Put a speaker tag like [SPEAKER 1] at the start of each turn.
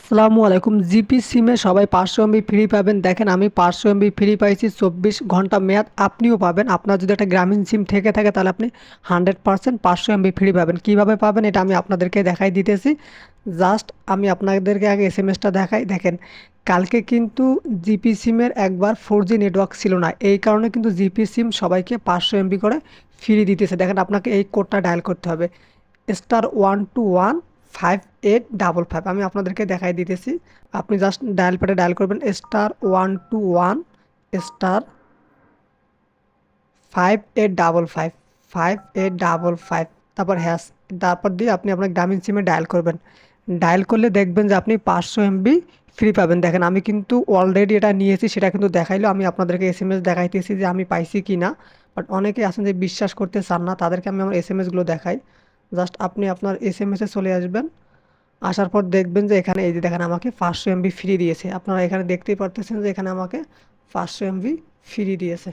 [SPEAKER 1] আসসালামু আলাইকুম। জিপি সিমে সবাই 500 এমবি ফ্রি পাবেন। দেখেন আমি 500 এমবি ফ্রি পাইছি, 24 ঘন্টা মেয়াদ। আপনিও পাবেন। আপনার যদি একটা গ্রামীণ সিম থেকে থাকে তাহলে আপনি 100% 500 এমবি ফ্রি পাবেন। কিভাবে পাবেন এটা আমি আপনাদেরকে দেখাই দিতেছি। জাস্ট আমি আপনাদেরকে আগে এসএমএসটা দেখাই। দেখেন কালকে কিন্তু জিপি সিমের একবার 4G নেটওয়ার্ক ছিল না, এই কারণে কিন্তু জিপি সিম সবাইকে 500 এমবি করে ফ্রি দিতেছে। দেখেন আপনাকে এই কোডটা ডায়াল করতে হবে, *1215855। আমি আপনাদেরকে দেখাই দিতেছি। আপনি জাস্ট ডায়াল প্যাডে ডায়াল করবেন *121*5855, তারপর হ্যাশ, তারপর দিয়ে আপনি আপনার গ্রামীণ সিমে ডায়াল করবেন। ডায়াল করলে দেখবেন যে আপনি 500 এমবি ফ্রি পাবেন। দেখেন আমি কিন্তু অলরেডি এটা নিয়েছি, সেটা কিন্তু দেখাইলো। আমি আপনাদেরকে এসএমএস দেখাইতেছি যে আমি পাইছি কি না। বাট অনেকে আছেন যে বিশ্বাস করতে চান না, তাদেরকে আমি আমার এসএমএসগুলো দেখাই। জাস্ট আপনি আপনার এসএমএসে চলে আসবেন। আসার পর দেখবেন যে এখানে এই যে দেখেন আমাকে 500 এমবি ফ্রি দিয়েছে। আপনারা এখানে দেখতেই পারতেছেন যে এখানে আমাকে 500 এমবি ফ্রি দিয়েছে।